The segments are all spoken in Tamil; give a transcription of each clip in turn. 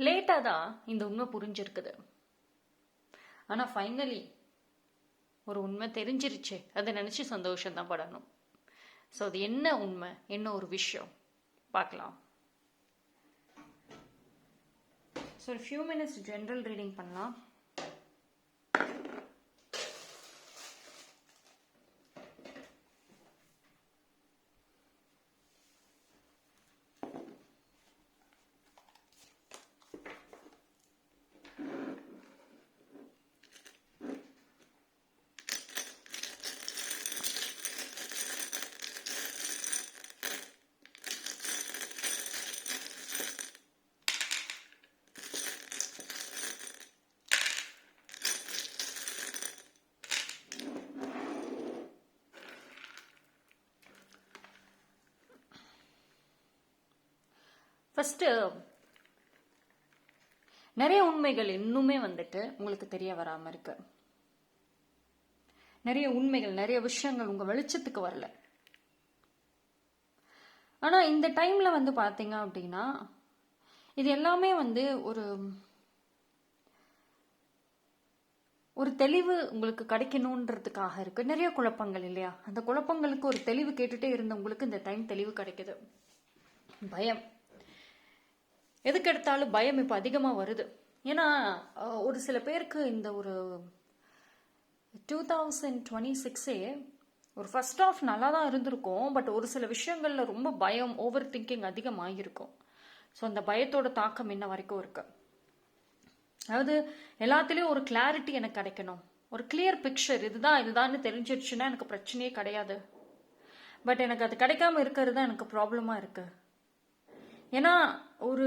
லேட்டாக தான் இந்த உண்மை புரிஞ்சிருக்குது. ஆனால் ஃபைனலி ஒரு உண்மை தெரிஞ்சிருச்சு, அதை நினச்சி சந்தோஷம்தான் படணும். ஸோ அது என்ன உண்மை, என்ன ஒரு விஷயம் பார்க்கலாம். ஸோ ஒரு ஃபியூ மினிட்ஸ் ஜென்ரல் ரீடிங் பண்ணலாம். ஃபஸ்ட்டு நிறைய உண்மைகள் இன்னுமே வந்துட்டு உங்களுக்கு தெரிய வராமல் இருக்கு. நிறைய உண்மைகள், நிறைய விஷயங்கள் உங்க வெளிச்சத்துக்கு வரல. ஆனா இந்த டைம்ல வந்து பாத்தீங்க அப்படின்னா இது எல்லாமே வந்து ஒரு தெளிவு உங்களுக்கு கிடைக்கணுன்றதுக்காக இருக்கு. நிறைய குழப்பங்கள் இல்லையா, அந்த குழப்பங்களுக்கு ஒரு தெளிவு கேட்டுட்டே இருந்த உங்களுக்கு இந்த டைம் தெளிவு கிடைக்குது. பயம், எதுக்கு எடுத்தாலும் பயம் இப்போ அதிகமாக வருது. ஏன்னா ஒரு சில பேருக்கு இந்த ஒரு 2026 ஒரு ஃபர்ஸ்ட் ஆஃப் நல்லா தான் இருந்திருக்கும். பட் ஒரு சில விஷயங்களில் ரொம்ப பயம், ஓவர் திங்கிங் அதிகமாகிருக்கும். ஸோ அந்த பயத்தோட தாக்கம் இன்ன வரைக்கும் இருக்கு. அதாவது எல்லாத்துலேயும் ஒரு கிளாரிட்டி எனக்கு கிடைக்கணும், ஒரு கிளியர் பிக்சர், இதுதான்னு தெரிஞ்சிருச்சுன்னா எனக்கு பிரச்சனையே கிடையாது. பட் எனக்கு அது கிடைக்காம இருக்கிறது தான் எனக்கு ப்ராப்ளமாக இருக்கு. ஏன்னா ஒரு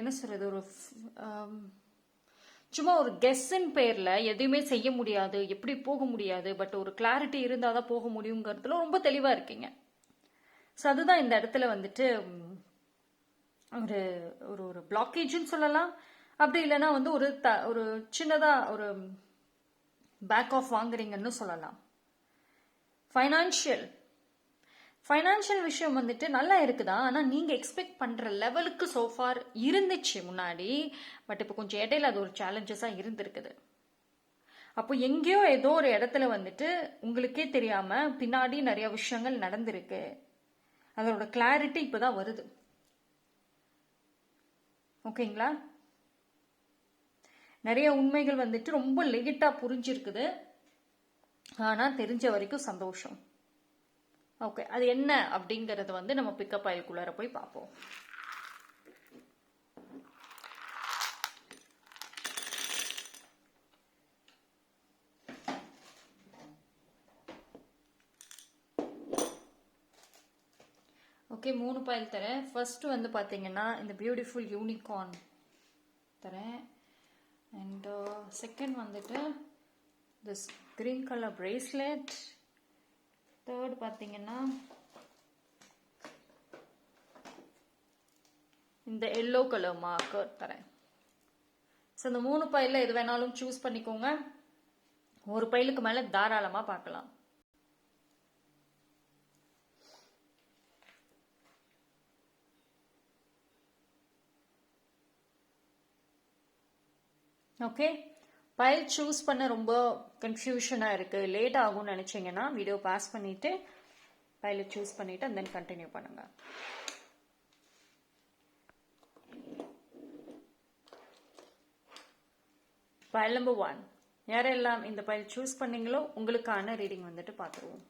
என்ன சொல்றது, சும்மா ஒரு கெஸ்ஸின் பேர்ல எதுவுமே செய்ய முடியாது, எப்படி போக முடியாது. பட் ஒரு கிளாரிட்டி இருந்தால் தான் போக முடியுங்கிறதுல ரொம்ப தெளிவா இருக்கீங்க. ஸோ அதுதான் இந்த இடத்துல வந்துட்டு ஒரு பிளாக்கேஜ்னு சொல்லலாம். அப்படி இல்லைன்னா வந்து ஒரு சின்னதா ஒரு பேக் ஆஃப் வாங்குறீங்கன்னு சொல்லலாம். ஃபைனான்ஷியல் விஷயம் வந்துட்டு நல்லா இருக்குதா, ஆனால் நீங்கள் எக்ஸ்பெக்ட் பண்ணுற லெவலுக்கு சோஃபார் இருந்துச்சு முன்னாடி. பட் இப்போ கொஞ்சம் இடையில அது ஒரு சேலஞ்சஸாக இருந்திருக்குது. அப்போ எங்கேயோ ஏதோ ஒரு இடத்துல வந்துட்டு உங்களுக்கே தெரியாமல் பின்னாடி நிறைய விஷயங்கள் நடந்திருக்கு. அதோட கிளாரிட்டி இப்போதான் வருது. ஓகேங்களா? நிறைய உண்மைகள் வந்துட்டு ரொம்ப லேட்டாக புரிஞ்சிருக்குது. ஆனால் தெரிஞ்ச வரைக்கும் சந்தோஷம். ஓகே, அது என்ன அப்படிங்கறது வந்து நம்ம பிக்கப் ஆயிலுக்குள்ளார போய் பார்ப்போம். ஓகே, 3 பாயில் தரேன். ஃபர்ஸ்ட் வந்து பார்த்தீங்கன்னா இந்த பியூட்டிஃபுல் யூனிகார்ன் தரேன். அண்ட் செகண்ட் வந்துட்டு this green colour bracelet. Third பார்த்தீங்கன்னா இந்த எல்லோ கலர் மார்க்கர் தரேன். ஸோ இந்த 3 பையில எது வேணாலும் சூஸ் பண்ணிக்கோங்க. ஒரு பைலுக்கு மேலே தாராளமாக பார்க்கலாம். ஓகே, பைல் சூஸ் பண்ண ரொம்ப கன்ஃபியூஷனாக இருக்குது, லேட் ஆகும்னு நினச்சிங்கன்னா வீடியோ பாஸ் பண்ணிவிட்டு பைலை சூஸ் பண்ணிவிட்டு அண்ட் தென் கண்டினியூ பண்ணுங்கள். பைல் நம்பர் 1, யாரெல்லாம் இந்த பைல் சூஸ் பண்ணீங்களோ உங்களுக்கான ரீடிங் வந்துட்டு பார்த்துருவோம்.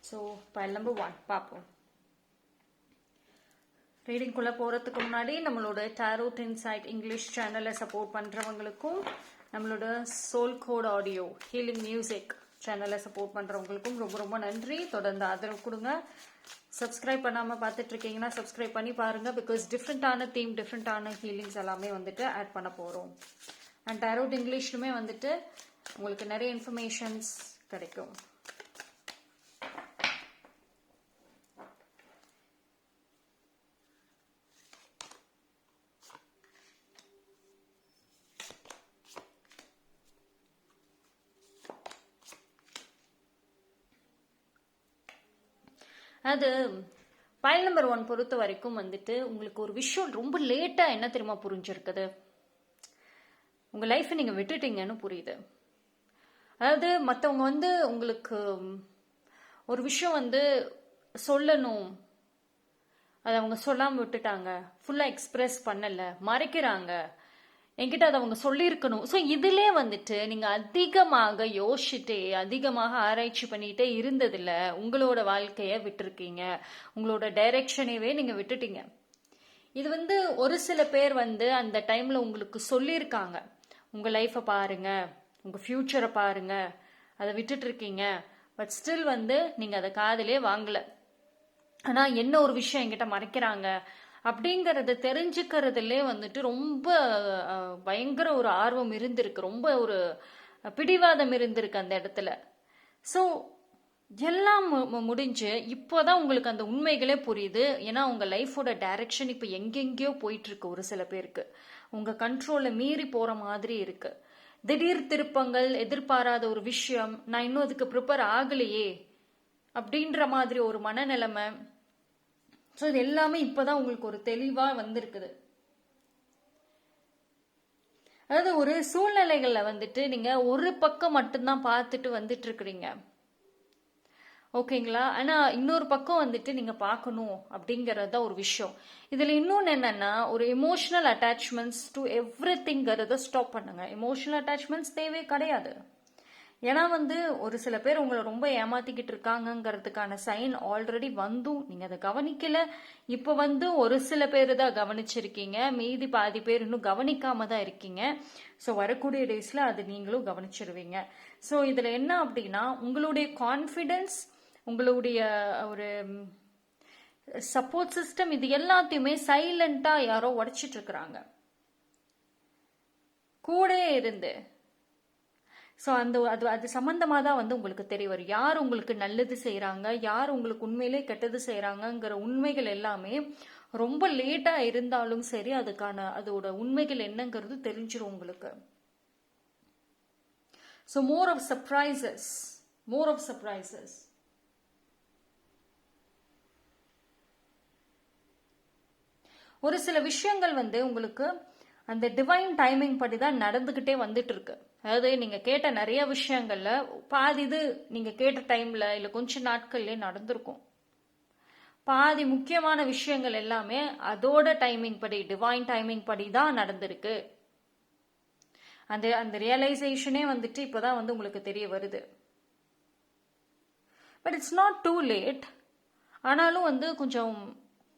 ஸோ பைல் நம்பர் 1 பார்ப்போம். ரீடிங்குள்ளே போகிறதுக்கு முன்னாடி நம்மளோட டாரோட் இன்சைட் இங்கிலீஷ் சேனலை சப்போர்ட் பண்ணுறவங்களுக்கும், நம்மளோட soul code audio healing music சேனலை சப்போர்ட் பண்ணுறவங்களுக்கும் ரொம்ப ரொம்ப நன்றி. தொடர்ந்து ஆதரவு கொடுங்க. சப்ஸ்கிரைப் பண்ணாமல் பார்த்துட்ருக்கீங்கன்னா சப்ஸ்கிரைப் பண்ணி பாருங்கள். பிகாஸ் டிஃப்ரெண்ட்டான தீம், டிஃப்ரெண்ட்டான ஹீலிங்ஸ் எல்லாமே வந்துட்டு ஆட் பண்ண போகிறோம். அண்ட் டாரோட் இங்கிலீஷ்லுமே வந்துட்டு உங்களுக்கு நிறைய இன்ஃபர்மேஷன்ஸ் கிடைக்கும். அது பைல் நம்பர் 1 பொறுத்த வரைக்கும் வந்துட்டு உங்களுக்கு ஒரு விஷயம் ரொம்ப லேட்டா என்ன தெரியுமா புரிஞ்சிருக்குது, உங்க லைஃப்பை நீங்க விட்டுட்டீங்கன்னு புரியுது. அதாவது மற்றவங்க வந்து உங்களுக்கு ஒரு விஷயம் வந்து சொல்லணும், அதை அவங்க சொல்லாமல் விட்டுட்டாங்க, ஃபுல்லாக எக்ஸ்பிரஸ் பண்ணலை, மறைக்கிறாங்க, என்கிட்ட அதை அவங்க சொல்லியிருக்கணும். ஸோ இதிலே வந்துட்டு நீங்கள் அதிகமாக யோசிச்சுட்டே அதிகமாக ஆராய்ச்சி பண்ணிகிட்டே இருந்ததில்ல உங்களோட வாழ்க்கையை விட்டுருக்கீங்க, உங்களோட டைரக்ஷனையே நீங்கள் விட்டுட்டீங்க. இது வந்து ஒரு சில பேர் வந்து அந்த டைமில் உங்களுக்கு சொல்லியிருக்காங்க, உங்கள் லைஃப்பை பாருங்க, உங்கள் ஃப்யூச்சரை பாருங்க, அதை விட்டுட்டு இருக்கீங்க. பட் ஸ்டில் வந்து நீங்கள் அதை காதிலே வாங்கலை. ஆனால் என்ன ஒரு விஷயம் என்கிட்ட மறைக்கிறாங்க அப்படிங்கிறத தெரிஞ்சுக்கிறதுலே வந்துட்டு ரொம்ப பயங்கர ஒரு ஆர்வம் இருந்திருக்கு, ரொம்ப ஒரு பிடிவாதம் இருந்திருக்கு அந்த இடத்துல. ஸோ எல்லாம் முடிஞ்சு இப்போதான் உங்களுக்கு அந்த உண்மைகளே புரியுது. ஏன்னா உங்கள் லைஃபோட டைரக்ஷன் இப்போ எங்கெங்கேயோ போயிட்டுருக்கு. ஒரு சில பேருக்கு உங்கள் கண்ட்ரோலில் மீறி போகிற மாதிரி இருக்கு. திடீர் திருப்பங்கள், எதிர்பாராத ஒரு விஷயம், நான் இன்னும் அதுக்கு ப்ரிப்பேர் ஆகலையே அப்படின்ற மாதிரி ஒரு மனநிலைமை. ஸோ இது எல்லாமே இப்போதான் உங்களுக்கு ஒரு தெளிவாக வந்திருக்குது. அதாவது ஒரு சூழ்நிலைகளில் வந்துட்டு நீங்கள் ஒரு பக்கம் மட்டும்தான் பார்த்துட்டு வந்துட்டு இருக்கிறீங்க, ஓகேங்களா? ஆனால் இன்னொரு பக்கம் வந்துட்டு நீங்கள் பார்க்கணும் அப்படிங்கிறது தான் ஒரு விஷயம். இதில் இன்னொன்று என்னென்னா, ஒரு எமோஷனல் அட்டாச்மெண்ட்ஸ் டு எவ்ரி திங்கிறத ஸ்டாப் பண்ணுங்க. எமோஷனல் அட்டாச்மெண்ட்ஸ் தேவையே கிடையாது. ஏன்னா வந்து ஒரு சில பேர் உங்களை ரொம்ப ஏமாத்திக்கிட்டு இருக்காங்கிறதுக்கான சைன் ஆல்ரெடி வந்தும் நீங்கள் அதை கவனிக்கல. இப்போ வந்து ஒரு சில பேர் தான் கவனிச்சிருக்கீங்க, மீதி பாதி பேர் இன்னும் கவனிக்காம தான் இருக்கீங்க. ஸோ வரக்கூடிய டேஸில் அது நீங்களும் கவனிச்சிருவீங்க. ஸோ இதில் என்ன அப்படின்னா, உங்களுடைய கான்ஃபிடென்ஸ், உங்களுடைய ஒரு சப்போர்ட் சிஸ்டம், இது எல்லாத்தையுமே சைலண்டாக யாரோ உடைச்சிட்டு இருக்கிறாங்க கூட இருந்து. ஸோ அது சம்மந்தமாக தான் வந்து உங்களுக்கு தெரிய வரும், யார் உங்களுக்கு நல்லது செய்கிறாங்க, யார் உங்களுக்கு உண்மையிலே கெட்டது செய்கிறாங்கங்கிற உண்மைகள் எல்லாமே ரொம்ப லேட்டாக இருந்தாலும் சரி அதோட உண்மைகள் என்னங்கிறது தெரிஞ்சிடும் உங்களுக்கு. So more of surprises. ஒரு சில விஷயங்கள் வந்து உங்களுக்கு அந்த டிவைன் டைமிங் படி தான் நடந்துக்கிட்டே வந்துட்டு இருக்கு. அதாவது நீங்கள் கேட்ட நிறைய விஷயங்கள்ல பாதி இது நீங்கள் கேட்ட டைம்ல இல்லை கொஞ்ச நாட்கள்லேயே நடந்திருக்கும். பாதி முக்கியமான விஷயங்கள் எல்லாமே அதோட டைமிங் படி, டிவைன் டைமிங் படி தான் நடந்திருக்கு. அந்த ரியலைசேஷனே வந்துட்டு இப்போதான் வந்து உங்களுக்கு தெரிய வருது. But it's not too late. ஆனாலும் வந்து கொஞ்சம்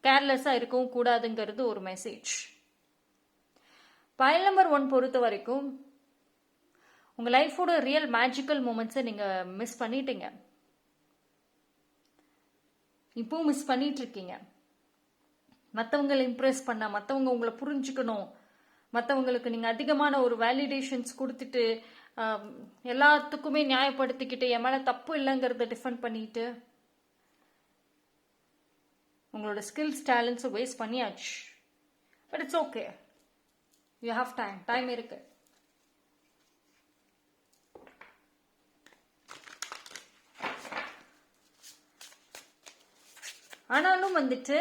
கேர்லெஸ்ஸாக இருக்கவும் கூடாதுங்கிறது ஒரு மெசேஜ். பைல் நம்பர் 1 பொறுத்த வரைக்கும் உங்கள் லைஃபோட ரியல் மேஜிக்கல் மூமெண்ட்ஸை நீங்கள் மிஸ் பண்ணிட்டீங்க, இப்போவும் மிஸ் பண்ணிட்டு இருக்கீங்க. மற்றவங்களை இம்ப்ரெஸ் பண்ண, மற்றவங்க உங்களை புரிஞ்சுக்கணும், மற்றவங்களுக்கு நீங்கள் அதிகமான ஒரு வேலிடேஷன்ஸ் கொடுத்துட்டு எல்லாத்துக்குமே நியாயப்படுத்திக்கிட்டு என் மேலே தப்பு இல்லைங்கிறத டிஃபெண்ட் பண்ணிட்டு உங்களோட ஸ்கில்ஸ் டேலண்ட்ஸை வேஸ்ட் பண்ணியாச்சு. But it's okay, you have time இருக்கு. ஆனாலும் வந்துட்டு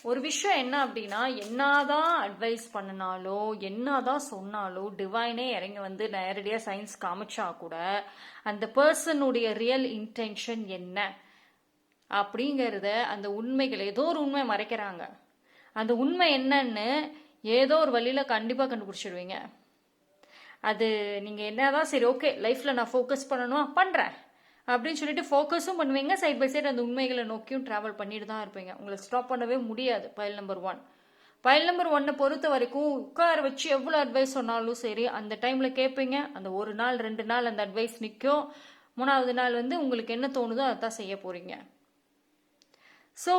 ஒரு விஷயம் என்ன அப்படின்னா, என்னதான் அட்வைஸ் பண்ணினாலோ என்னதான் சொன்னாலோ டிவைனே இறங்கி வந்து நேரடியாக சயின்ஸ் காமிச்சா கூட அந்த பர்சனுடைய ரியல் இன்டென்ஷன் என்ன அப்படிங்கிறத, அந்த உண்மைகள், ஏதோ ஒரு உண்மை மறைக்கிறாங்க. அந்த உண்மை என்னன்னு ஏதோ ஒரு வழியில் கண்டிப்பாக கண்டுபிடிச்சிடுவீங்க. அது நீங்கள் என்னதான் சரி ஓகே லைஃப்பில் நான் ஃபோக்கஸ் பண்ணணும் பண்ணுறேன் அப்படின்னு சொல்லிட்டு ஃபோக்கஸும் பண்ணுவீங்க, சைட் பை சைட் அந்த உண்மைகளை நோக்கியும் ட்ராவல் பண்ணிட்டு தான் இருப்பீங்க. உங்களை ஸ்டாப் பண்ணவே முடியாது. பைல் நம்பர் 1 பொறுத்த வரைக்கும் உட்கார வச்சு எவ்வளோ அட்வைஸ் சொன்னாலும் சரி அந்த டைமில் கேட்பீங்க. அந்த ஒரு நாள் 2 நாள் அந்த அட்வைஸ் நிற்கும். 3ஆவது நாள் வந்து உங்களுக்கு என்ன தோணுதோ அதான் செய்ய போகிறீங்க. ஸோ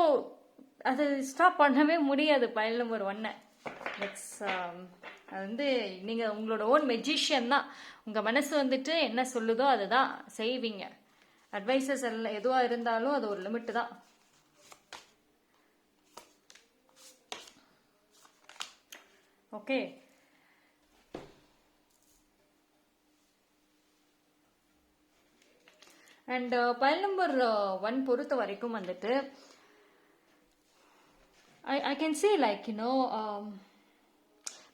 அது ஸ்டாப் பண்ணவே முடியாது. பைல் நம்பர் 1 அது வந்து நீங்கள் உங்களோட ஓன் மெஜிஷியன் தான். உங்கள் மனசு வந்துட்டு என்ன சொல்லுதோ அதை தான் செய்வீங்க. அட்வைசஸ் எல்லாம் எதுவாக இருந்தாலும் அது ஒரு லிமிட்டு தான். ஓகே, அண்ட் பைல் நம்பர் 1 பொறுத்த வரைக்கும் வந்துட்டு ஐ கேன் சே லைக்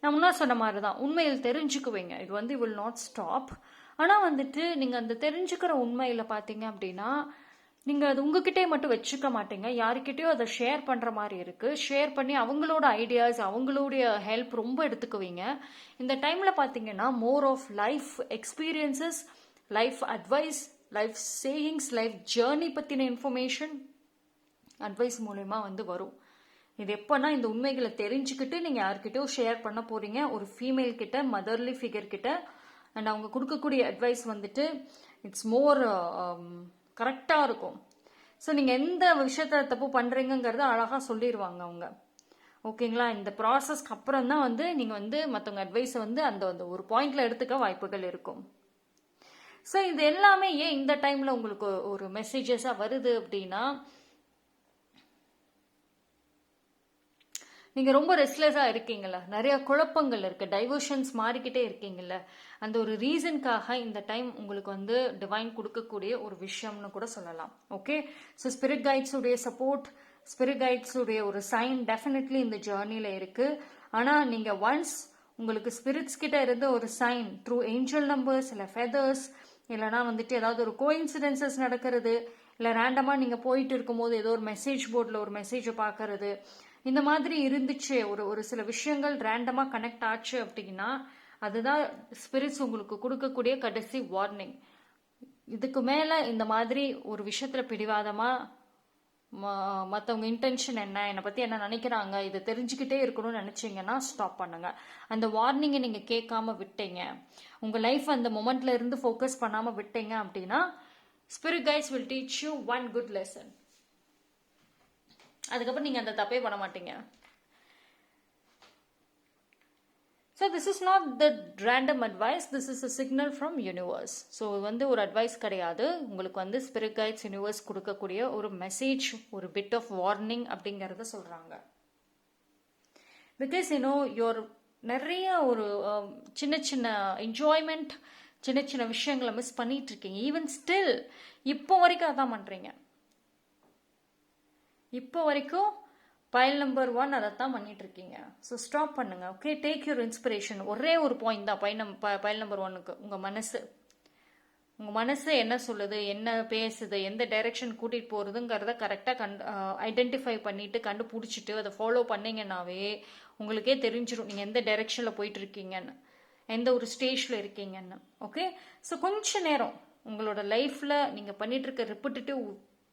நான் முன்னா சொன்ன மாதிரி தான், உண்மையில் தெரிஞ்சுக்குவீங்க. இது வந்து வில் நாட் ஸ்டாப். ஆனால் வந்துட்டு நீங்கள் அந்த தெரிஞ்சுக்கிற உண்மையில் பார்த்தீங்க அப்படின்னா நீங்கள் அது உங்ககிட்டே மட்டும் வச்சுக்க மாட்டீங்க, யாருக்கிட்டேயோ அதை ஷேர் பண்ணுற மாதிரி இருக்குது. ஷேர் பண்ணி அவங்களோட ஐடியாஸ், அவங்களுடைய ஹெல்ப் ரொம்ப எடுத்துக்குவீங்க. இந்த டைமில் பார்த்தீங்கன்னா more of life experiences, life advice, life sayings, life journey பற்றின இன்ஃபர்மேஷன் அட்வைஸ் மூலயமா வந்து வரும். இது எப்போனா இந்த உண்மைகளை தெரிஞ்சுக்கிட்டு நீங்கள் யார்கிட்டயோ ஷேர் பண்ண போகிறீங்க, ஒரு ஃபீமேல் கிட்ட, மதர்லி ஃபிகர் கிட்ட. அண்ட் அவங்க கொடுக்கக்கூடிய அட்வைஸ் வந்துட்டு இட்ஸ் மோர் கரெக்டாக இருக்கும். ஸோ நீங்கள் எந்த விஷயத்த தப்பு பண்ணுறீங்கிறத அழகாக சொல்லிடுவாங்க அவங்க. ஓகேங்களா? இந்த ப்ராசஸ்க்கு அப்புறம் தான் வந்து நீங்கள் வந்து மற்றவங்க அட்வைஸை வந்து அந்த அந்த ஒரு பாயிண்ட்ல எடுத்துக்க வாய்ப்புகள் இருக்கும். ஸோ இது எல்லாமே ஏன் இந்த டைமில் உங்களுக்கு ஒரு மெசேஜஸாக வருது அப்படின்னா, நீங்கள் ரொம்ப ரெஸ்ட்லெஸ்ஸாக இருக்கீங்களா, நிறைய குழப்பங்கள் இருக்குது, டைவர்ஷன்ஸ் மாறிக்கிட்டே இருக்கீங்கல்ல, அந்த ஒரு ரீசனுக்காக இந்த டைம் உங்களுக்கு வந்து டிவைன் கொடுக்கக்கூடிய ஒரு விஷயம்னு கூட சொல்லலாம். ஓகே, ஸோ ஸ்பிரிட் கைட்ஸுடைய சப்போர்ட், ஸ்பிரிட் கைட்ஸுடைய ஒரு சைன் டெஃபினெட்லி இந்த ஜேர்னியில் இருக்குது. ஆனால் நீங்கள் ஒன்ஸ் உங்களுக்கு ஸ்பிரிட்ஸ் கிட்ட இருந்த ஒரு சைன் த்ரூ ஏஞ்சல் நம்பர்ஸ், இல்லை ஃபெதர்ஸ், இல்லைனா வந்துட்டு ஏதாவது ஒரு கோஇன்சிடென்சஸ் நடக்கிறது, இல்லை ரேண்டமாக நீங்கள் போயிட்டு இருக்கும்போது ஏதோ ஒரு மெசேஜ் போர்டில் ஒரு மெசேஜை பார்க்கறது, இந்த மாதிரி இருந்துச்சு, ஒரு சில விஷயங்கள் ரேண்டமாக கனெக்ட் ஆச்சு அப்படின்னா அதுதான் ஸ்பிரிட்ஸ் உங்களுக்கு கொடுக்கக்கூடிய கடைசி வார்னிங். இதுக்கு மேலே இந்த மாதிரி ஒரு விஷயத்தில் பிடிவாதமாக மற்றவங்க இன்டென்ஷன் என்ன, என்னை பற்றி என்ன நினைக்கிறாங்க, இதை தெரிஞ்சுக்கிட்டே இருக்கணும்னு நினச்சிங்கன்னா ஸ்டாப் பண்ணுங்க. அந்த வார்னிங்கை நீங்கள் கேட்காம விட்டீங்க, உங்கள் லைஃப் அந்த மொமெண்ட்ல இருந்து ஃபோக்கஸ் பண்ணாமல் விட்டீங்க அப்படின்னா spirit guides will teach you one good lesson. அதுக்கப்புறம் நீங்கள் அந்த தப்பே பண்ண மாட்டீங்க. So this is not the random advice, this is a signal from universe. So வந்து ஒரு அட்வைஸ் கிடையாது, உங்களுக்கு வந்து ஸ்பிரிட் கைட்ஸ் யூனிவர்ஸ் கொடுக்கக்கூடிய ஒரு மெசேஜ், ஒரு பிட் ஆஃப் வார்னிங் அப்படிங்கிறத சொல்கிறாங்க. பிகாஸ் யோர் நிறைய ஒரு சின்ன சின்ன என்ஜாய்மெண்ட், சின்ன சின்ன விஷயங்களை மிஸ் பண்ணிட்டு இருக்கீங்க. ஈவன் ஸ்டில் இப்போ வரைக்கும் அதான் பண்ணுறீங்க. இப்போ வரைக்கும் பைல் நம்பர் 1 அதைத்தான் பண்ணிட்டு இருக்கீங்க. ஸோ ஸ்டாப் பண்ணுங்க. Okay, take your inspiration. ஒரே ஒரு பாயிண்ட் தான் பைல் நம்பர் 1க்கு. உங்கள் மனசு என்ன சொல்லுது, என்ன பேசுது, எந்த டைரெக்ஷன் கூட்டிகிட்டு போகிறதுங்கிறத கரெக்டாக ஐடென்டிஃபை பண்ணிட்டு கண்டுபிடிச்சிட்டு அதை ஃபாலோ பண்ணிங்கன்னாவே உங்களுக்கே தெரிஞ்சிடும் நீங்கள் எந்த டைரெக்ஷனில் போயிட்டு இருக்கீங்கன்னு, எந்த ஒரு ஸ்டேஜில் இருக்கீங்கன்னு. ஓகே, ஸோ கொஞ்ச நேரம் உங்களோட லைஃப்பில் நீங்கள் பண்ணிட்டு இருக்க ரிப்பிட்டேட்டிவ்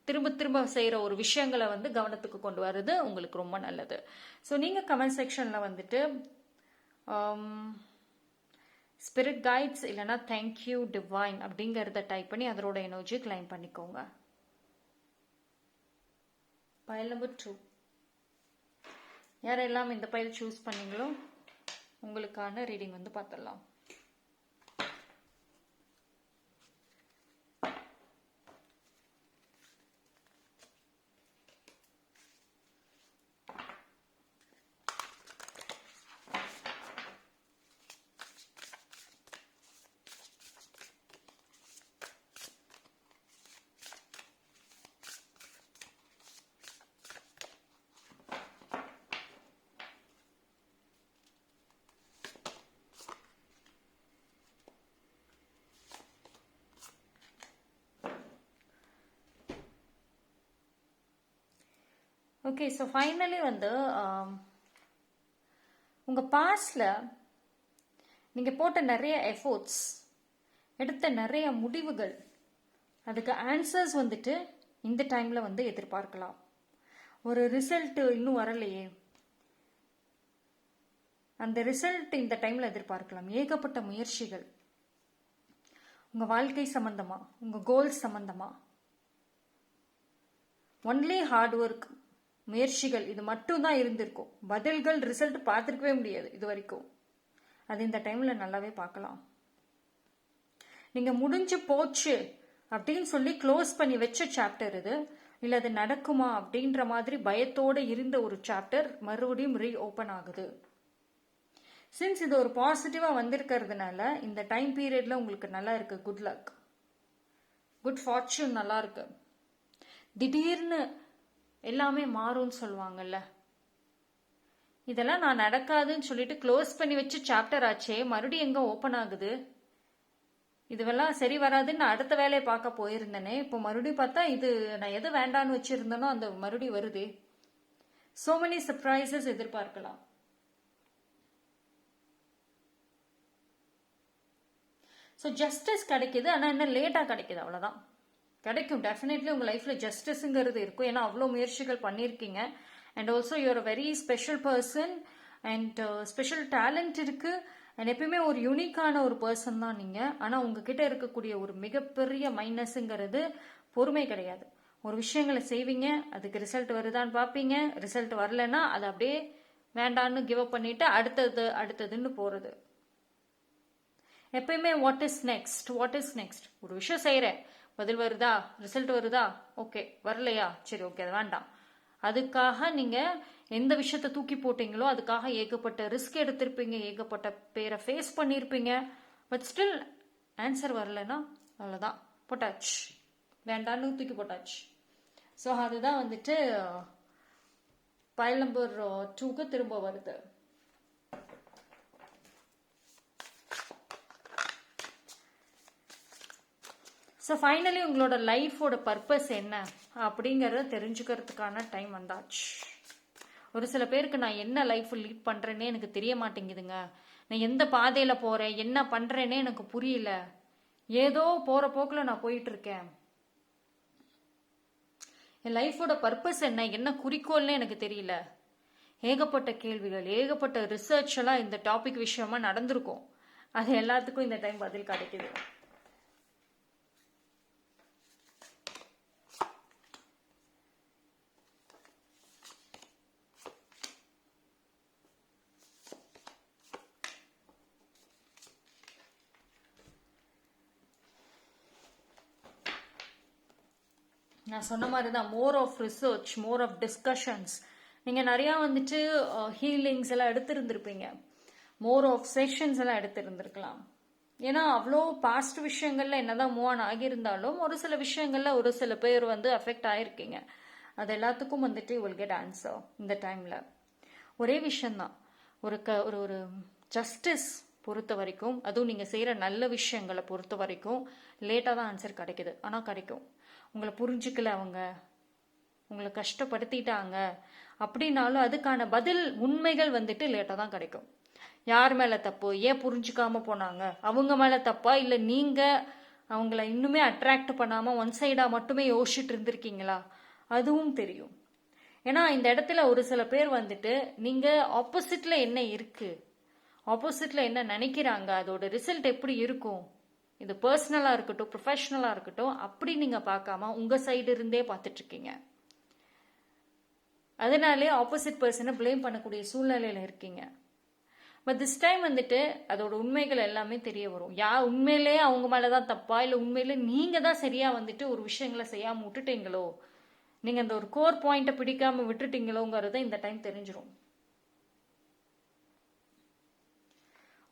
திரும்ப திரும்ப செய்கிற ஒரு விஷயங்களை வந்து கவனத்துக்கு கொண்டு வர்றது உங்களுக்கு ரொம்ப நல்லது. ஸோ நீங்கள் கமெண்ட் செக்ஷனில் வந்துட்டு ஸ்பிரிட் கைட்ஸ் இல்லைனா தேங்க்யூ டிவைன் அப்படிங்கிறத டைப் பண்ணி அதோட எனர்ஜி கிளைம் பண்ணிக்கோங்க. பைல் நம்பர் 2 யாரெல்லாம் இந்த பைல் சூஸ் பண்ணீங்களோ உங்களுக்கான ரீடிங் வந்து பார்த்துடலாம். ஓகே, ஸோ ஃபைனலி வந்து உங்கள் பாஸ்டில் நீங்கள் போட்ட நிறைய எஃபோர்ட்ஸ், எடுத்த நிறைய முடிவுகள், அதுக்கு ஆன்சர்ஸ் வந்துட்டு இந்த டைமில் வந்து எதிர்பார்க்கலாம். ஒரு ரிசல்ட்டு இன்னும் வரலையே, அந்த ரிசல்ட் இந்த டைமில் எதிர்பார்க்கலாம். ஏகப்பட்ட முயற்சிகள் உங்கள் வாழ்க்கை சம்பந்தமாக, உங்கள் கோல்ஸ் சம்பந்தமாக, ஒன்லி ஹார்ட் ஒர்க், முயற்சிகள், இது மட்டும் தான் இருந்திருக்கும். பதில்கள், ரிசல்ட் பார்த்துருக்கவே முடியாது இது வரைக்கும். அது இந்த டைமில் நல்லாவே பார்க்கலாம். நீங்கள் முடிஞ்சு போச்சு அப்படின்னு சொல்லி க்ளோஸ் பண்ணி வச்ச சாப்டர் இது, இல்லை அது நடக்குமா அப்படின்ற மாதிரி பயத்தோடு இருந்த ஒரு சாப்டர் மறுபடியும் ரீ ஓப்பன் ஆகுது. சின்ஸ் இது ஒரு பாசிட்டிவாக வந்திருக்கிறதுனால இந்த டைம் பீரியடில் உங்களுக்கு நல்லா இருக்கு. குட் லக், குட் ஃபார்ச்சூன் நல்லா இருக்கு. திடீர்னு எல்லாமே மாறும்னு சொல்லுவாங்கல்ல, இதெல்லாம் நான் நடக்காதுன்னு சொல்லிட்டு க்ளோஸ் பண்ணி வச்சு சாப்டர் ஆச்சே, மறுபடியும் எங்க ஓப்பன் ஆகுது? இதுவெல்லாம் சரி வராதுன்னு நான் அடுத்த வேலையை பார்க்க போயிருந்தேனே, இப்போ மறுபடியும் பார்த்தா இது நான் எது வேண்டான்னு வச்சிருந்தேனோ அந்த மறுபடியும் வருது. சோ மெனி சர்ப்ரைசஸ் எதிர்பார்க்கலாம். ஸோ ஜஸ்டிஸ் கிடைக்குது, ஆனால் என்ன லேட்டாக கிடைக்குது, அவ்வளோதான். கிடைக்கும், டெஃபினெட்லி உங்கள் லைஃப்பில் ஜஸ்டிஸுங்கிறது இருக்கும். ஏன்னா அவ்வளோ முயற்சிகள் பண்ணியிருக்கீங்க. And also you're a very special person and special talent இருக்குது. அண்ட் எப்பயுமே ஒரு யூனிக்கான ஒரு பர்சன் தான் நீங்கள். ஆனால் உங்ககிட்ட இருக்கக்கூடிய ஒரு மிகப்பெரிய மைனஸுங்கிறது பொறுமை கிடையாது. ஒரு விஷயங்களை செய்வீங்க, அதுக்கு ரிசல்ட் வருதான்னு பார்ப்பீங்க, ரிசல்ட் வரலன்னா அதை அப்படியே வேண்டான்னு கிவ் அப் பண்ணிவிட்டு அடுத்ததுன்னு போகிறது. எப்பயுமே வாட் இஸ் நெக்ஸ்ட். ஒரு விஷயம் செய்கிறேன், பதில் வருதா, ரிசல்ட் வருதா, ஓகே, வரலையா, சரி ஓகே, அது வேண்டாம். அதுக்காக நீங்கள் எந்த விஷயத்த தூக்கி போட்டீங்களோ அதுக்காக ஏகப்பட்ட ரிஸ்க் எடுத்திருப்பீங்க, ஏகப்பட்ட பேரை ஃபேஸ் பண்ணியிருப்பீங்க. பட் ஸ்டில் ஆன்சர் வரலன்னா அவ்வளோதான், போட்டாச்சு, வேண்டான்னு தூக்கி போட்டாச்சு. ஸோ அதுதான் வந்துட்டு பைல் நம்பர் 2க்கு திரும்ப வருது. ஸோ ஃபைனலி உங்களோட லைஃபோட பர்பஸ் என்ன அப்படிங்கிறத தெரிஞ்சுக்கிறதுக்கான டைம் வந்தாச்சு. ஒரு சில பேருக்கு நான் என்ன லைஃப் லீட் பண்ணுறேன்னே எனக்கு தெரிய மாட்டேங்குதுங்க, நான் எந்த பாதையில் போகிறேன், என்ன பண்ணுறேன்னே எனக்கு புரியல, ஏதோ போகிற போக்கில் நான் போயிட்டுருக்கேன், என் லைஃபோட பர்பஸ் என்ன குறிக்கோள்னு எனக்கு தெரியல. ஏகப்பட்ட கேள்விகள், ஏகப்பட்ட ரிசர்ச் எல்லாம் இந்த டாபிக் விஷயமா நடந்திருக்கும். அது எல்லாத்துக்கும் இந்த டைம் பதில் கிடைக்குது. நான் சொன்ன மாதிரி தான், more of research, more of discussions. நீங்கள் நிறையா வந்துட்டு ஹீலிங்ஸ் எல்லாம் எடுத்திருந்திருப்பீங்க, மோர் ஆஃப் செஷன்ஸ் எல்லாம் எடுத்திருந்திருக்கலாம். ஏன்னா அவ்வளோ பாஸ்ட் விஷயங்கள்ல என்னதான் மூவ் ஆன் ஆகியிருந்தாலும் ஒரு சில விஷயங்கள்ல ஒரு சில பேர் வந்து அஃபெக்ட் ஆகிருக்கீங்க. அது எல்லாத்துக்கும் வந்துட்டு வில் கெட் ஆன்சர் இந்த டைமில். ஒரே விஷயந்தான், ஒரு ஒரு ஜஸ்டிஸ் பொறுத்த வரைக்கும், அதுவும் நீங்கள் செய்கிற நல்ல விஷயங்களை பொறுத்த வரைக்கும் லேட்டாக தான் ஆன்சர் கிடைக்குது. ஆனால் கிடைக்கும். உங்களை புரிஞ்சுக்கல, அவங்க உங்களை கஷ்டப்படுத்திட்டாங்க அப்படின்னாலும் அதுக்கான பதில், உண்மைகள் வந்துட்டு லேட்டாக தான் கிடைக்கும். யார் மேலே தப்பு, ஏன் புரிஞ்சுக்காம போனாங்க, அவங்க மேலே தப்பா, இல்லை நீங்கள் அவங்கள இன்னுமே அட்ராக்ட் பண்ணாமல் ஒன் சைடாக மட்டுமே யோசிச்சுட்டு இருந்திருக்கீங்களா, அதுவும் தெரியும். ஏன்னா இந்த இடத்துல ஒரு சில பேர் வந்துட்டு நீங்கள் ஆப்போசிட்ல என்ன இருக்கு, ஆப்போசிட்ல என்ன நினைக்கிறாங்க, அதோட ரிசல்ட் எப்படி இருக்கும், இது பர்சனலாக இருக்கட்டும் ப்ரொஃபஷனலாக இருக்கட்டும், அப்படி நீங்கள் பார்க்காம உங்கள் சைடு இருந்தே பார்த்துட்ருக்கீங்க. அதனாலே ஆப்போசிட் பர்சனை பிளேம் பண்ணக்கூடிய சூழ்நிலையில் இருக்கீங்க. பட் திஸ் டைம் வந்துட்டு அதோட உண்மைகள் எல்லாமே தெரிய வரும். உண்மையிலே அவங்க மேலே தான் தப்பா, இல்லை உண்மையிலே நீங்கள் தான் சரியாக வந்துட்டு ஒரு விஷயங்களை செய்யாமல் விட்டுட்டீங்களோ, நீங்கள் அந்த ஒரு கோர் பாயிண்ட்டை பிடிக்காமல் விட்டுட்டீங்களோங்கிறத இந்த டைம் தெரிஞ்சிடும்.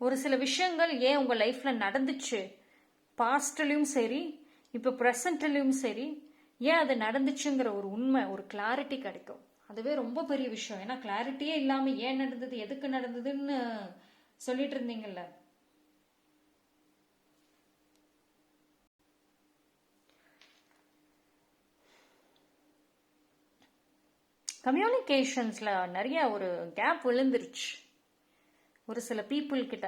ஒரு சில விஷயங்கள் ஏன் உங்கள் லைஃப்பில் நடந்துச்சு, பாஸ்ட்லையும் சரி இப்போ ப்ரெசண்ட்லையும் சரி, ஏன் அது நடந்துச்சுங்கிற ஒரு உண்மை, ஒரு கிளாரிட்டி கிடைக்கும். அதுவே ரொம்ப பெரிய விஷயம். ஏன்னா கிளாரிட்டியே இல்லாமல் ஏன் நடந்தது, எதுக்கு நடந்ததுன்னு சொல்லிட்டு இருந்தீங்கல்ல. கம்யூனிகேஷன்ஸில் நிறைய ஒரு கேப் விழுந்துருச்சு ஒரு சில பீப்புள் கிட்ட.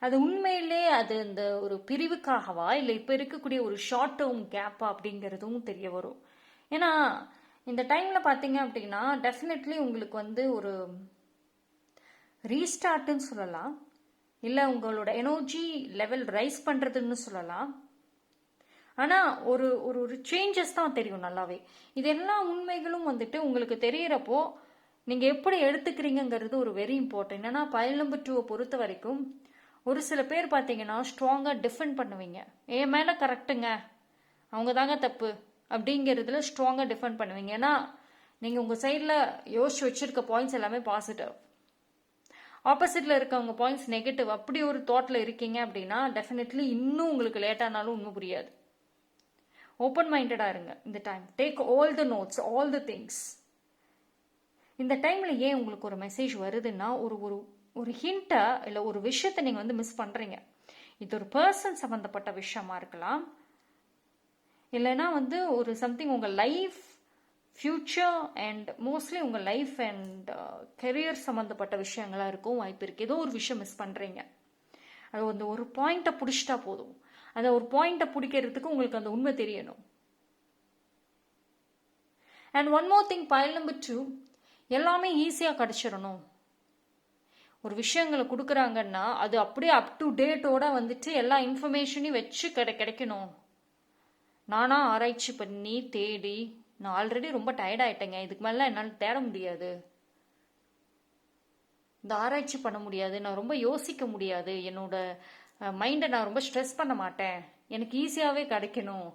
அது உண்மையிலே அது இந்த ஒரு பிரிவுக்காகவா, இல்லை இப்போ இருக்கக்கூடிய ஒரு ஷார்ட் டேர்ம் கேப்பா அப்படிங்கிறதும் தெரிய வரும். ஏன்னா இந்த டைமில் பார்த்தீங்க அப்படின்னா டெஃபினெட்லி உங்களுக்கு வந்து ஒரு ரீஸ்டார்ட்னு சொல்லலாம், இல்லை உங்களோட எனர்ஜி லெவல் ரைஸ் பண்ணுறதுன்னு சொல்லலாம். ஆனால் ஒரு ஒரு ஒரு சேஞ்சஸ் தான் தெரியும் நல்லாவே. இது எல்லா உண்மைகளும் வந்துட்டு உங்களுக்கு தெரிகிறப்போ நீங்கள் எப்படி எடுத்துக்கிறீங்கிறது ஒரு வெரி இம்பார்ட்டன்ட். ஏன்னா பைல் நம்பர் 2 பொறுத்த வரைக்கும் ஒரு சில பேர் பார்த்தீங்கன்னா ஸ்ட்ராங்காக டிஃபெண்ட் பண்ணுவீங்க, என் மேலே கரெக்டுங்க, அவங்க தாங்க தப்பு அப்படிங்கிறதுல ஸ்ட்ராங்காக டிஃபெண்ட் பண்ணுவீங்க. ஏன்னா நீங்கள் உங்கள் சைடில் யோசிச்சு வச்சுருக்க பாயிண்ட்ஸ் எல்லாமே பாசிட்டிவ், ஆப்போசிட்டில் இருக்கவங்க பாயிண்ட்ஸ் நெகட்டிவ். அப்படி ஒரு தாட்டில் இருக்கீங்க அப்படின்னா டெஃபினெட்லி இன்னும் உங்களுக்கு லேட்டானாலும் இன்னும் புரியாது. ஓப்பன் மைண்டடாக இருங்க இந்த time. Take all the notes, all the things. இந்த டைமில் ஏன் உங்களுக்கு ஒரு மெசேஜ் வருதுன்னா ஒரு ஒரு ஒரு ஹிண்ட்டை இல்லை ஒரு விஷயத்தை நீங்கள் வந்து மிஸ் பண்ணுறீங்க. இது ஒரு பர்சன் சம்மந்தப்பட்ட விஷயமா இருக்கலாம், இல்லைன்னா வந்து ஒரு சம்திங் உங்கள் லைஃப் ஃப்யூச்சர் அண்ட் மோஸ்ட்லி உங்கள் லைஃப் அண்ட் கெரியர் சம்மந்தப்பட்ட விஷயங்களாக இருக்கும் வாய்ப்பு இருக்குது. ஏதோ ஒரு விஷயம் மிஸ் பண்ணுறீங்க. அது வந்து ஒரு பாயிண்ட்டை பிடிச்சிட்டா போதும். அந்த ஒரு பாயிண்ட்டை பிடிக்கிறதுக்கு உங்களுக்கு அந்த உண்மை தெரியணும். And one more thing, file number 2, எல்லாமே ஈஸியாக கிடச்சிடணும். ஒரு விஷயங்களை கொடுக்குறாங்கன்னா அது அப்படியே அப் டு டேட்டோட வந்துட்டு எல்லா இன்ஃபர்மேஷனையும் வச்சு கிடைக்கணும். நானாக ஆராய்ச்சி பண்ணி தேடி, நான் ஆல்ரெடி ரொம்ப டயர்டாயிட்டேங்க, இதுக்கு மேலே என்னால் தேட முடியாது, இந்த ஆராய்ச்சி பண்ண முடியாது, நான் ரொம்ப யோசிக்க முடியாது, என்னோட மைண்டை நான் ரொம்ப ஸ்ட்ரெஸ் பண்ண மாட்டேன், எனக்கு ஈஸியாகவே கிடைக்கணும்.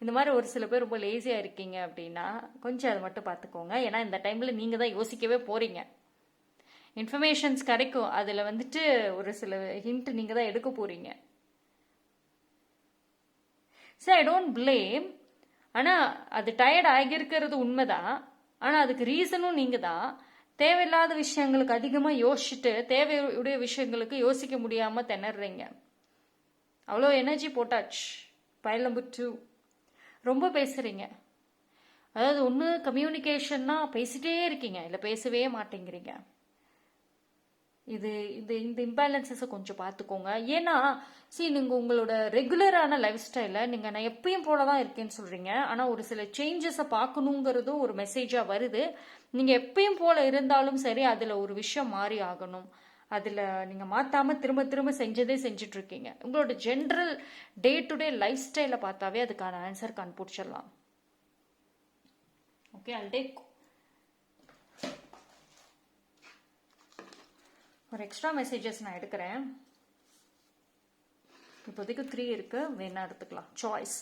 இந்த மாதிரி ஒரு சில பேர் ரொம்ப லேசியாக இருக்கீங்க அப்படின்னா கொஞ்சம் அதை மட்டும் பார்த்துக்கோங்க. ஏன்னா இந்த டைமில் நீங்கள் தான் யோசிக்கவே போகிறீங்க. இன்ஃபர்மேஷன்ஸ் கிடைக்கும், அதில் வந்துட்டு ஒரு சில ஹிண்ட் நீங்கள் தான் எடுக்க போகிறீங்க. சரி, ஐ டோன்ட் பிளேம். ஆனால் அது டயர்ட் ஆகியிருக்கிறது உண்மைதான். ஆனால் அதுக்கு ரீசனும் நீங்கள் தான். தேவையில்லாத விஷயங்களுக்கு அதிகமாக யோசிச்சுட்டு தேவையுடைய விஷயங்களுக்கு யோசிக்க முடியாமல் திணறீங்க. அவ்வளோ எனர்ஜி போட்டாச்சு. பைல் நம்பர் 2, ரொம்ப பேசுகிறீங்க. அதாவது ஒன்று கம்யூனிகேஷன்னா பேசிட்டே இருக்கீங்க, இல்லை பேசவே மாட்டேங்கிறீங்க. இது இது இந்த இம்பேலன்சஸை கொஞ்சம் பார்த்துக்கோங்க. ஏன்னா நீங்கள் உங்களோட ரெகுலரான லைஃப் ஸ்டைலில் நீங்கள் நான் எப்பயும் போல தான் இருக்கேன்னு சொல்கிறீங்க, ஆனால் ஒரு சில சேஞ்சஸை பார்க்கணுங்கிறதும் ஒரு மெசேஜாக வருது. நீங்கள் எப்பயும் போல இருந்தாலும் சரி, அதில் ஒரு விஷயம் மாறி ஆகணும். அதில் நீங்கள் மாற்றாமல் திரும்ப திரும்ப செஞ்சதே செஞ்சிட்ருக்கீங்க. உங்களோட general day to day life ஸ்டைலை பார்த்தாவே அதுக்கான ஆன்சர் கண்டுபிடிச்சிடலாம். ஓகே, I'll take ஒரு எக்ஸ்ட்ரா மெசேஜஸ் நான் எடுக்கிறேன். இப்போதைக்கு 3 இருக்கு, வேணா எடுத்துக்கலாம். சாய்ஸ்.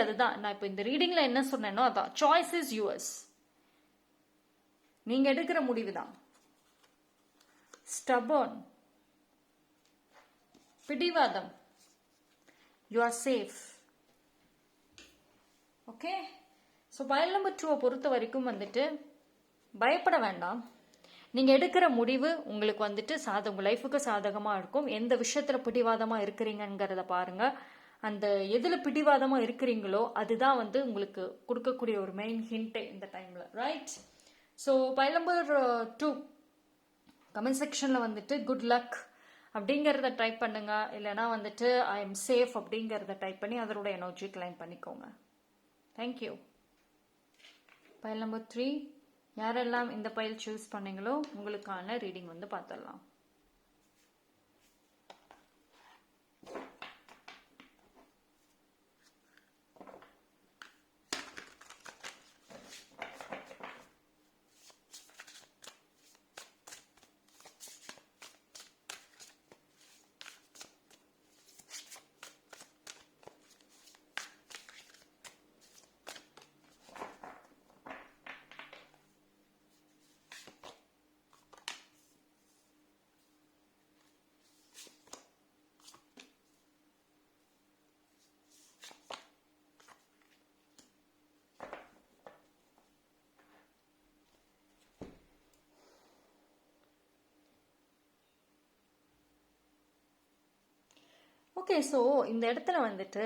அதுதான் நான் இப்போ இந்த ரீடிங்ல என்ன சொன்னேனோ அதான். Choice is yours. நீங்க எடுக்கிற முடிவு தான். ஸ்டபர்ன், பிடிவாதம், you are safe. Okay, so file number 2 பொறுத்த வரைக்கும் வந்துட்டு பயப்பட வேண்டாம். நீங்கள் எடுக்கிற முடிவு உங்களுக்கு வந்துட்டு உங்கள் லைஃபுக்கு சாதகமாக இருக்கும். எந்த விஷயத்தில் பிடிவாதமாக இருக்கிறீங்கிறத பாருங்கள். அந்த எதில் பிடிவாதமாக இருக்கிறீங்களோ அதுதான் வந்து உங்களுக்கு கொடுக்கக்கூடிய ஒரு மெயின் ஹிண்ட்டே இந்த டைமில், right? So file number 2 comment செக்ஷனில் வந்துட்டு குட் லக் அப்படிங்கிறத டைப் பண்ணுங்க, இல்லைனா வந்துட்டு ஐ எம் சேஃப் அப்படிங்கிறத டைப் பண்ணி அதோட எனர்ஜி கிளைம் பண்ணிக்கோங்க. தேங்க்யூ. பைல் நம்பர் 3, யாரெல்லாம் இந்த பைல் சூஸ் பண்ணீங்களோ உங்களுக்கான ரீடிங் வந்து பார்த்துடலாம். ஓகே, ஸோ இந்த இடத்துல வந்துட்டு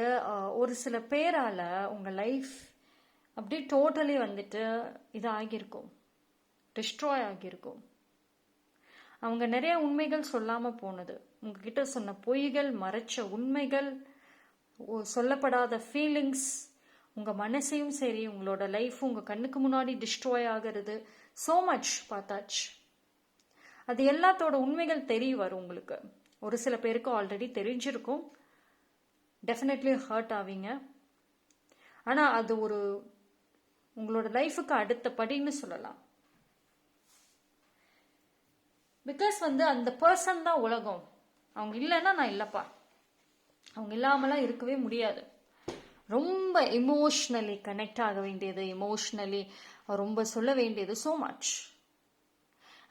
ஒரு சில பேரால் உங்கள் லைஃப் அப்படியே டோட்டலி வந்துட்டு இது ஆகியிருக்கும், டிஸ்ட்ராய் ஆகியிருக்கும். அவங்க நிறைய உண்மைகள் சொல்லாமல் போனது, உங்ககிட்ட சொன்ன பொய்கள், மறைச்ச உண்மைகள், சொல்லப்படாத ஃபீலிங்ஸ், உங்கள் மனசையும் சரி உங்களோட லைஃப் உங்கள் கண்ணுக்கு முன்னாடி டிஸ்ட்ராய் ஆகிறது. ஸோ மச் பார்த்தாச்சு. அது எல்லாத்தோட உண்மைகள் தெரிய வரும் உங்களுக்கு. ஒரு சில பேருக்கு ஆல்ரெடி தெரிஞ்சிருக்கும், டெஃபினெட்லி ஹர்ட் ஆவீங்க. ஆனால் அது ஒரு உங்களோட லைஃபுக்கு அடுத்த படின்னு சொல்லலாம். பிகாஸ் வந்து அந்த பர்சன் தான் உலகம். அவங்க இல்லைன்னா நான் இல்லைப்பா, அவங்க இல்லாமலாம் இருக்கவே முடியாது. ரொம்ப எமோஷ்னலி கனெக்ட் ஆக வேண்டியது, எமோஷ்னலி ரொம்ப சொல்ல வேண்டியது, ஸோ மச்.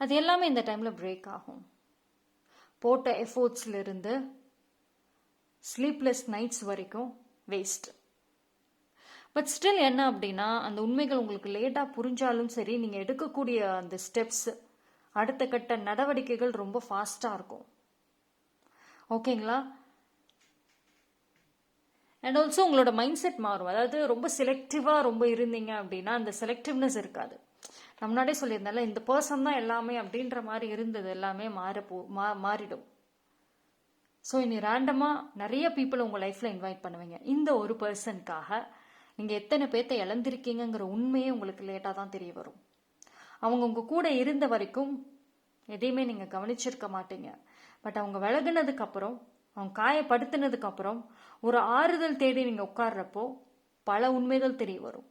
அது எல்லாமே இந்த டைமில் பிரேக் ஆகும். போட்ட எஃபோர்ட்ஸ்லேருந்து ஸ்லீப்லெஸ் நைட்ஸ் வரைக்கும் வேஸ்ட். பட் ஸ்டில் என்ன அப்படின்னா, அந்த உண்மைகள் உங்களுக்கு லேட்டாக புரிஞ்சாலும் சரி, நீங்கள் எடுக்கக்கூடிய அந்த ஸ்டெப்ஸ், அடுத்த கட்ட நடவடிக்கைகள் ரொம்ப ஃபாஸ்ட்டாக இருக்கும். ஓகேங்களா? அண்ட் ஆல்சோ உங்களோட மைண்ட் செட் மாறும். அதாவது ரொம்ப செலக்டிவாக ரொம்ப இருந்தீங்க அப்படின்னா அந்த செலக்டிவ்னஸ் இருக்காது. நான் முன்னாடியே சொல்லியிருந்தேன்ல, இந்த பர்சன் தான் எல்லாமே அப்படின்ற மாதிரி இருந்தது எல்லாமே மாறிடும். ஸோ இனி ரேண்டமாக நிறைய பீப்புள் உங்கள் லைஃப்பில் இன்வைட் பண்ணுவீங்க. இந்த ஒரு பர்சனுக்காக நீங்கள் எத்தனை பேர்த்த இழந்திருக்கீங்கிற உண்மையே உங்களுக்கு லேட்டாக தான் தெரிய வரும். அவங்க உங்கள் கூட இருந்த வரைக்கும் எதையுமே நீங்கள் கவனிச்சிருக்க மாட்டீங்க. பட் அவங்க விலகுனதுக்கப்புறம், அவங்க காயப்படுத்தினதுக்கப்புறம் ஒரு ஆறுதல் தேடி நீங்கள் உட்கார்றப்போ பல உண்மைகள் தெரிய வரும்.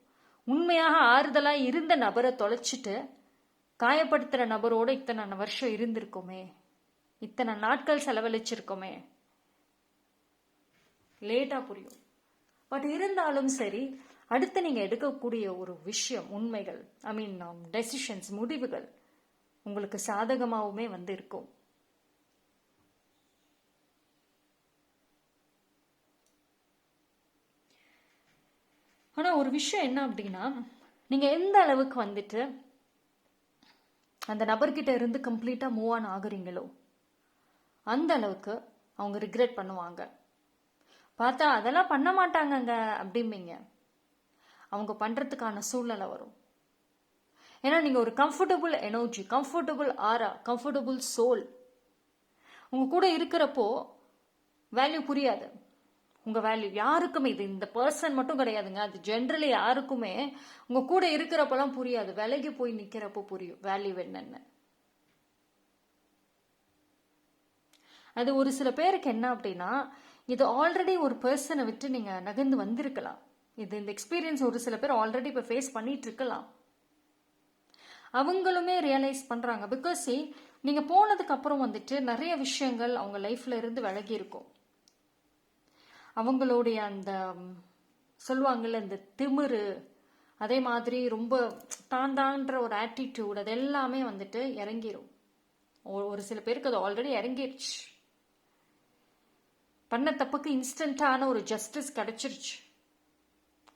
உண்மையாக ஆறுதலாக இருந்த நபரை தொலைச்சிட்டு காயப்படுத்துகிற நபரோடு இத்தனை வருஷம் இருந்திருக்கோமே, இத்தனை நாட்கள் செலவழிச்சிருக்கோமே, லேட்டாக புரியும். பட் இருந்தாலும் சரி, அடுத்து நீங்கள் எடுக்கக்கூடிய ஒரு விஷயம், உண்மைகள், டெசிஷன்ஸ், முடிவுகள் உங்களுக்கு சாதகமாகவுமே இருக்கும். ஆனால் ஒரு விஷயம் என்ன அப்படின்னா, நீங்கள் எந்த அளவுக்கு அந்த நபர்கிட்ட இருந்து கம்ப்ளீட்டாக மூவ் ஆன் ஆகுறீங்களோ அந்த அளவுக்கு அவங்க ரிக்ரெட் பண்ணுவாங்க. பார்த்தா அதெல்லாம் பண்ண மாட்டாங்கங்க அப்படிம்பீங்க. அவங்க பண்ணுறதுக்கான சூழ்நிலை வரும். ஏன்னா நீங்கள் ஒரு கம்ஃபர்டபுள் எனர்ஜி, கம்ஃபர்டபுள் ஆரா, கம்ஃபர்டபுள் சோல் உங்க கூட இருக்கிறப்போ வேல்யூ புரியாது. உங்கள் வேல்யூ யாருக்குமே, இது இந்த பர்சன் மட்டும் கிடையாதுங்க, அது ஜென்ரலி யாருக்குமே உங்க கூட இருக்கிறப்பெல்லாம் புரியாது. விலகி போய் நிற்கிறப்போ புரியும் வேல்யூ என்னன்னு. அது ஒரு சில பேருக்கு என்ன அப்படின்னா, இது ஆல்ரெடி ஒரு பர்சனை விட்டு நீங்கள் நகர்ந்து வந்திருக்கலாம். இந்த எக்ஸ்பீரியன்ஸ் ஒரு சில பேர் ஆல்ரெடி இப்போ ஃபேஸ் பண்ணிட்டு இருக்கலாம். அவங்களுமே ரியலைஸ் பண்ணுறாங்க. பிகாஸ் நீங்கள் போனதுக்கு அப்புறம் நிறைய விஷயங்கள் அவங்க லைஃப்ல இருந்து விலகி இருக்கும். அவங்களுடைய அந்த சொல்லுவாங்கல்ல, இந்த திமிரு, அதே மாதிரி ரொம்ப தாண்டான்ற ஒரு ஆட்டிடியூட், அது எல்லாமே இறங்கிரும். ஒரு சில பேருக்கு அது ஆல்ரெடி இறங்கிருச்சு. பண்ண தப்புக்கு இன்ஸ்டன்டான ஒரு ஜஸ்டிஸ் கிடைச்சிருச்சு.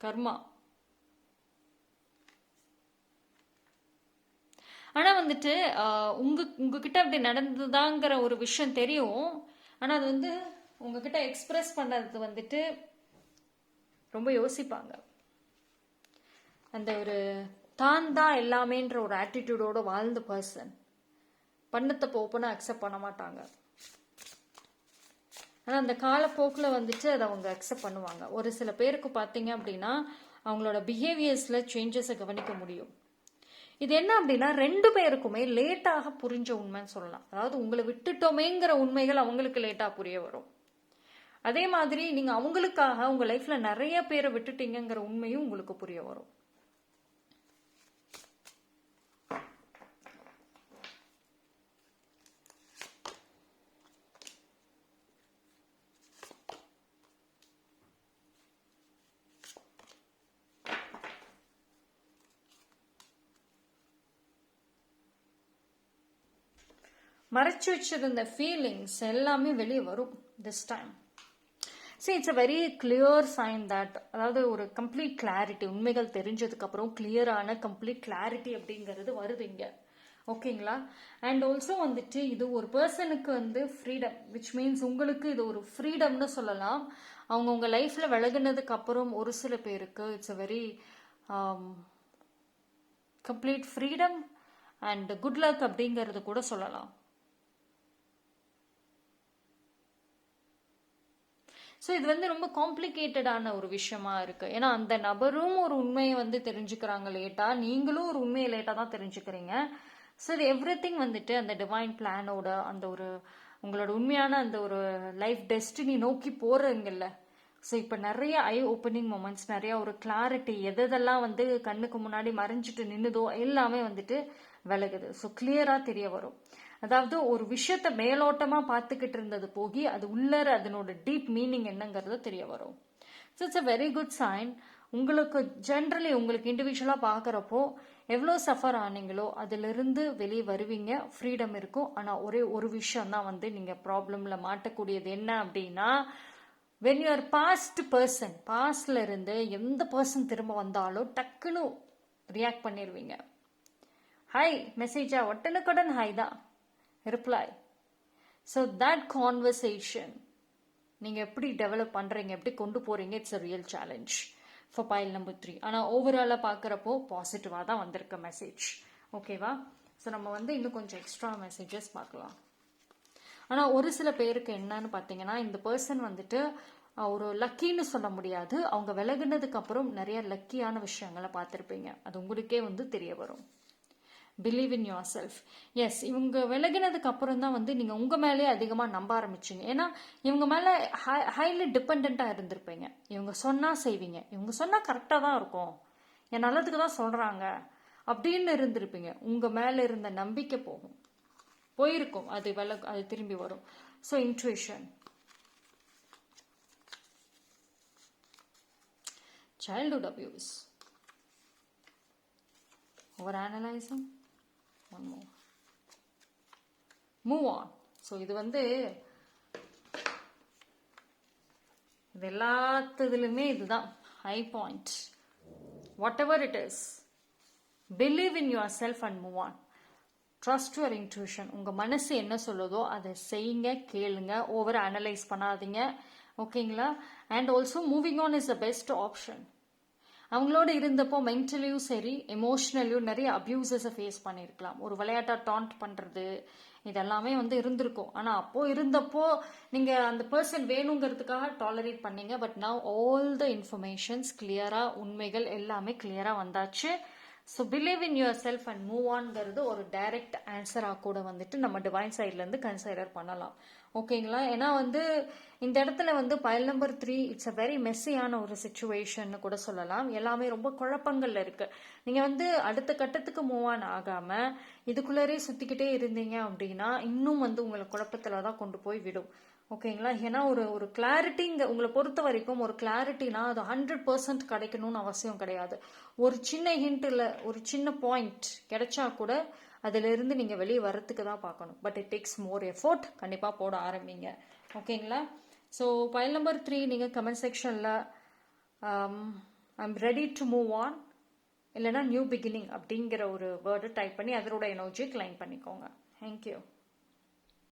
கர்மா. ஆனா உங்ககிட்ட அப்படி நடந்ததாங்கிற ஒரு விஷயம் தெரியும். ஆனா அது உங்ககிட்ட எக்ஸ்பிரஸ் பண்ணது ரொம்ப யோசிப்பாங்க. அந்த ஒரு தான் எல்லாமேன்ற ஒரு ஆட்டிடியூடோட வாழ்ந்த பர்சன் பண்ணத்தப்ப ஓப்பனாக அக்செப்ட் பண்ண மாட்டாங்க. ஆனால் அந்த காலப்போக்கில் அதை அவங்க அக்செப்ட் பண்ணுவாங்க. ஒரு சில பேருக்கு பார்த்தீங்க அப்படின்னா அவங்களோட பிஹேவியர்ஸில் சேஞ்சஸை கவனிக்க முடியும். இது என்ன அப்படின்னா, ரெண்டு பேருக்குமே லேட்டாக புரிஞ்ச உண்மைன்னு சொல்லலாம். அதாவது உங்களை விட்டுட்டோமேங்கிற உண்மைகள் அவங்களுக்கு லேட்டாக புரிய வரும். அதே மாதிரி நீங்கள் அவங்களுக்காக உங்கள் லைஃப்பில் நிறைய பேரை விட்டுட்டீங்கிற உண்மையும் உங்களுக்கு புரிய வரும். மறைச்சு வச்சிருந்த ஃபீலிங்ஸ் எல்லாமே வெளியே வரும் this time. It's a very clear sign that, அதாவது ஒரு கம்ப்ளீட் கிளாரிட்டி, உண்மைகள் தெரிஞ்சதுக்கு அப்புறம் கிளியரான கம்ப்ளீட் கிளாரிட்டி அப்படிங்கிறது வருது இங்க. ஓகேங்களா? அண்ட் ஆல்சோ இது ஒரு பர்சனுக்கு ஃப்ரீடம், விச் மீன்ஸ் உங்களுக்கு இது ஒரு ஃப்ரீடம்னு சொல்லலாம். அவங்க உங்க லைஃப்ல விலகுனதுக்கு அப்புறம் ஒரு சில பேருக்கு it's a very complete freedom and good luck அப்படிங்கிறது கூட சொல்லலாம். ஸோ இது ரொம்ப காம்ப்ளிகேட்டடான ஒரு விஷயமா இருக்கு. ஏன்னா அந்த நபரும் ஒரு உண்மையை தெரிஞ்சுக்கிறாங்க லேட்டா, நீங்களும் ஒரு உண்மையை லேட்டா தான் தெரிஞ்சுக்கிறீங்க. ஸோ இது எவ்ரி திங் அந்த டிவைன் பிளானோட அந்த ஒரு உங்களோட உண்மையான அந்த ஒரு லைஃப் டெஸ்டினி நோக்கி போறீங்கல்ல. ஸோ இப்போ நிறைய ஐ ஓப்பனிங் மொமெண்ட்ஸ், நிறைய ஒரு கிளாரிட்டி, எதெல்லாம் கண்ணுக்கு முன்னாடி மறைஞ்சிட்டு நின்னுதோ எல்லாமே விலகுது. ஸோ கிளியரா தெரிய வரும். அதாவது ஒரு விஷயத்த மேலோட்டமா பார்த்துக்கிட்டு இருந்தது போகி அது உள்ளர அதனோட டீப் மீனிங் என்னங்கிறது தெரிய வரும். So it's a very good sign. உங்களுக்கு ஜென்ரலி உங்களுக்கு இண்டிவிஜுவலாக பார்க்குறப்போ எவ்வளோ சஃபர் ஆனீங்களோ அதிலிருந்து வெளியே வருவீங்க, ஃப்ரீடம் இருக்கும். ஆனால் ஒரே ஒரு விஷயம் தான் நீங்கள் ப்ராப்ளமில் மாட்டக்கூடியது என்ன அப்படின்னா, வென் யூஆர் பாஸ்ட் பர்சன், பாஸ்ட்ல இருந்து எந்த பர்சன் திரும்ப வந்தாலும் டக்குன்னு ரியாக்ட் பண்ணிடுவீங்க. ஹாய் மெசேஜா, உடனுக்குடன் ஹாய் தான் ரிப்ளை. ஸோ தட் கான்வர்சேஷன் நீங்கள் எப்படி டெவலப் பண்ணுறீங்க, எப்படி கொண்டு போகிறீங்க, it's a real challenge for file number 3. ஆனால் ஓவராலாக பார்க்குறப்போ பாசிட்டிவாக தான் வந்திருக்க மெசேஜ். ஓகேவா? ஸோ நம்ம இன்னும் கொஞ்சம் எக்ஸ்ட்ரா மெசேஜஸ் பார்க்கலாம். ஆனால் ஒரு சில பேருக்கு என்னன்னு பார்த்தீங்கன்னா, இந்த பர்சன் ஒரு லக்கின்னு சொல்ல முடியாது. அவங்க விலகுனதுக்கு அப்புறம் நிறைய லக்கியான விஷயங்களை பார்த்துருப்பீங்க. அது உங்களுக்கே தெரிய வரும். Believe in your self. Yes, இவங்க விலகினதுக்கு அப்புறம் தான் நீங்கள் உங்கள் மேலே அதிகமாக நம்ப ஆரம்பிச்சிங்க. ஏன்னா இவங்க மேலே ஹைலி டிபெண்ட்டாக இருந்திருப்பீங்க. இவங்க சொன்னால் செய்வீங்க, இவங்க சொன்னால் கரெக்டாக தான் இருக்கும், என் நல்லதுக்கு தான் சொல்கிறாங்க அப்படின்னு இருந்திருப்பீங்க. உங்கள் மேலே இருந்த நம்பிக்கை போயிருக்கும், அது திரும்பி வரும். So intuition, childhood abuse, over analyzing, one more, move on. So இது எல்லாத்துலேயுமே இதுதான் high point. What ever it is, believe in your self and move on. Trust your intuition. உங்கள் மனசு என்ன சொல்லுதோ அதை செய்யுங்க, கேளுங்க, ஓவர் அனலைஸ் பண்ணாதீங்க. ஓகேங்களா? And also moving on is the best option. அவங்களோட இருந்தப்போ மென்டலியும் சரி எமோஷ்னலியும் நிறைய அப்யூசஸை ஃபேஸ் பண்ணியிருக்கலாம். ஒரு விளையாட்டாக டான்ட் பண்ணுறது இதெல்லாமே இருந்திருக்கும். ஆனால் இருந்தப்போ நீங்கள் அந்த பர்சன் வேணுங்கிறதுக்காக டாலரேட் பண்ணீங்க. But now all the informations கிளியராக, உண்மைகள் எல்லாமே கிளியராக வந்தாச்சு. So believe in your self and move ஆன்ங்கிறது ஒரு டைரக்ட் ஆன்சராக கூட நம்ம டிவைன் சைட்லேருந்து கன்சிடர் பண்ணலாம். ஓகேங்களா? ஏன்னா இந்த இடத்துல file number 3 it's a very மெஸ்ஸியான ஒரு சிச்சுவேஷன் கூட சொல்லலாம். எல்லாமே ரொம்ப குழப்பங்கள்ல இருக்கு. நீங்க அடுத்த கட்டத்துக்கு மூவ் ஆன் ஆகாம இதுக்குள்ளரே சுத்திக்கிட்டே இருந்தீங்க அப்படின்னா இன்னும் உங்களை குழப்பத்துல தான் கொண்டு போய் விடும். ஓகேங்களா? ஏன்னா ஒரு கிளாரிட்டி உங்களை பொறுத்த வரைக்கும் ஒரு கிளாரிட்டினா அது 100% கிடைக்கணும்னு அவசியம் கிடையாது. ஒரு சின்ன ஹிண்ட் இல்லை, ஒரு சின்ன பாயிண்ட் கிடைச்சா கூட அதுல இருந்து நீங்க வெளியே வர்றதுக்கு தான் பார்க்கணும். But it takes more effort. கண்டிப்பா போட ஆரம்பிங்க. ஓகேங்களா? ஸோ பைல் நம்பர் 3 நீங்க கமெண்ட் செக்ஷன்ல I'm ready to move on இல்லைன்னா நியூ பிகினிங் அப்படிங்கிற ஒரு வேர்டை டைப் பண்ணி அதோட எனர்ஜியை கிளைம் பண்ணிக்கோங்க. தேங்க்யூ.